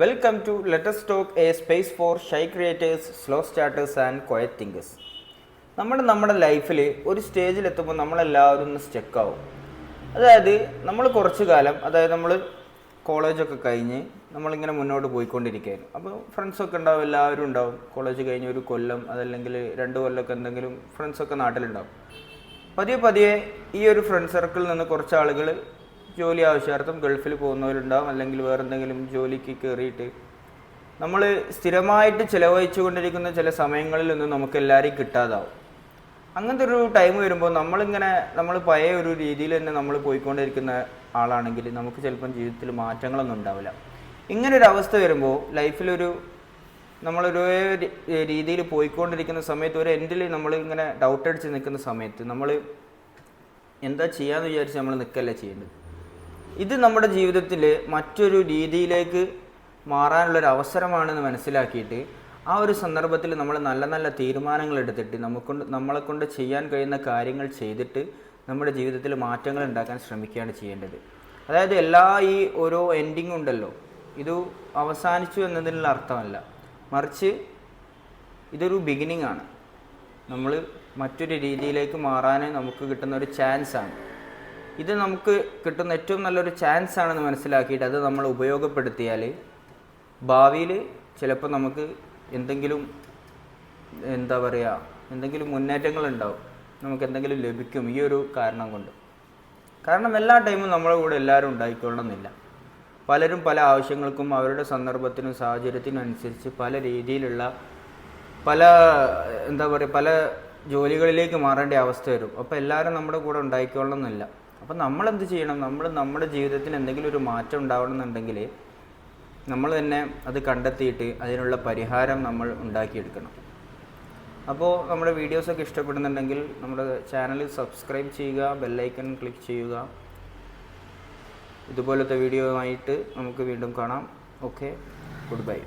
Welcome to Let Us Talk, a space for shy creators, slow starters and quiet thinkers. നമ്മുടെ ലൈഫിൽ ഒരു സ്റ്റേജിലെത്തുമ്പോൾ നമ്മളെല്ലാവരും ഒന്ന് സ്റ്റക്കാവും. അതായത് നമ്മൾ കുറച്ച് കാലം, അതായത് നമ്മൾ കോളേജൊക്കെ കഴിഞ്ഞ് നമ്മളിങ്ങനെ മുന്നോട്ട് പോയിക്കൊണ്ടിരിക്കുകയായിരുന്നു. അപ്പോൾ ഫ്രണ്ട്സൊക്കെ ഉണ്ടാവും, എല്ലാവരും ഉണ്ടാവും. കോളേജ് കഴിഞ്ഞ് ഒരു കൊല്ലം അതല്ലെങ്കിൽ 2 കൊല്ലമൊക്കെ എന്തെങ്കിലും ഫ്രണ്ട്സൊക്കെ നാട്ടിലുണ്ടാവും. പതിയെ ഈ ഒരു ഫ്രണ്ട് സർക്കിളിൽ നിന്ന് കുറച്ച് ആളുകൾ ജോലി ആവശ്യാർത്ഥം ഗൾഫിൽ പോകുന്നവരുണ്ടാവും, അല്ലെങ്കിൽ വേറെ എന്തെങ്കിലും ജോലിക്ക് കയറിയിട്ട് നമ്മൾ സ്ഥിരമായിട്ട് ചിലവഴിച്ചു കൊണ്ടിരിക്കുന്ന ചില സമയങ്ങളിലൊന്നും നമുക്ക് എല്ലാവരെയും കിട്ടാതാവും. അങ്ങനത്തെ ഒരു ടൈം വരുമ്പോൾ നമ്മൾ പഴയ ഒരു രീതിയിൽ തന്നെ നമ്മൾ പോയിക്കൊണ്ടിരിക്കുന്ന ആളാണെങ്കിൽ നമുക്ക് ചിലപ്പം ജീവിതത്തിൽ മാറ്റങ്ങളൊന്നും ഉണ്ടാവില്ല. ഇങ്ങനൊരു അവസ്ഥ വരുമ്പോൾ ലൈഫിലൊരു നമ്മളൊരു രീതിയിൽ പോയിക്കൊണ്ടിരിക്കുന്ന സമയത്ത് ഒരു എൻഡിൽ നമ്മളിങ്ങനെ ഡൗട്ട് അടിച്ച് നിൽക്കുന്ന സമയത്ത് നമ്മൾ എന്താ ചെയ്യാമെന്ന് വിചാരിച്ച് നമ്മൾ നിൽക്കല്ലേ ചെയ്യേണ്ടത്. ഇത് നമ്മുടെ ജീവിതത്തിൽ മറ്റൊരു രീതിയിലേക്ക് മാറാനുള്ളൊരു അവസരമാണെന്ന് മനസ്സിലാക്കിയിട്ട് ആ ഒരു സന്ദർഭത്തിൽ നമ്മൾ നല്ല നല്ല തീരുമാനങ്ങൾ എടുത്തിട്ട് നമ്മളെക്കൊണ്ട് ചെയ്യാൻ കഴിയുന്ന കാര്യങ്ങൾ ചെയ്തിട്ട് നമ്മുടെ ജീവിതത്തിൽ മാറ്റങ്ങൾ ഉണ്ടാക്കാൻ ശ്രമിക്കുകയാണ് ചെയ്യേണ്ടത്. അതായത് ഈ ഓരോ എൻഡിങ് ഉണ്ടല്ലോ, ഇത് അവസാനിച്ചു എന്നതിനുള്ള അർത്ഥമല്ല, മറിച്ച് ഇതൊരു ബിഗിനിങ് ആണ്. നമ്മൾ മറ്റൊരു രീതിയിലേക്ക് മാറാൻ നമുക്ക് കിട്ടുന്ന ഒരു ചാൻസാണ്. ഇത് നമുക്ക് കിട്ടുന്ന ഏറ്റവും നല്ലൊരു ചാൻസ് ആണെന്ന് മനസ്സിലാക്കിയിട്ട് അത് നമ്മൾ ഉപയോഗപ്പെടുത്തിയാൽ ഭാവിയിൽ ചിലപ്പോൾ നമുക്ക് എന്തെങ്കിലും മുന്നേറ്റങ്ങളുണ്ടാവും, നമുക്ക് എന്തെങ്കിലും ലഭിക്കും ഈ ഒരു കാരണം കൊണ്ട്. കാരണം എല്ലാ ടൈമും നമ്മുടെ കൂടെ എല്ലാവരും ഉണ്ടായിക്കൊള്ളണമെന്നില്ല. പലരും പല ആവശ്യങ്ങൾക്കും അവരുടെ സന്ദർഭത്തിനും സാഹചര്യത്തിനും അനുസരിച്ച് പല രീതിയിലുള്ള പല ജോലികളിലേക്ക് മാറേണ്ട അവസ്ഥ വരും. അപ്പോൾ എല്ലാവരും നമ്മുടെ കൂടെ ഉണ്ടായിക്കൊള്ളണമെന്നില്ല. അപ്പോൾ നമ്മളെന്ത് ചെയ്യണം? നമ്മുടെ ജീവിതത്തിൽ എന്തെങ്കിലും ഒരു മാറ്റം ഉണ്ടാവണമെന്നുണ്ടെങ്കിൽ നമ്മൾ തന്നെ അത് കണ്ടെത്തിയിട്ട് അതിനുള്ള പരിഹാരം നമ്മൾ ഉണ്ടാക്കിയെടുക്കണം. അപ്പോൾ നമ്മുടെ വീഡിയോസൊക്കെ ഇഷ്ടപ്പെടുന്നുണ്ടെങ്കിൽ നമ്മുടെ ചാനൽ സബ്സ്ക്രൈബ് ചെയ്യുക, ബെല്ലൈക്കൺ ക്ലിക്ക് ചെയ്യുക. ഇതുപോലത്തെ വീഡിയോ ആയിട്ട് നമുക്ക് വീണ്ടും കാണാം. Okay, good bye.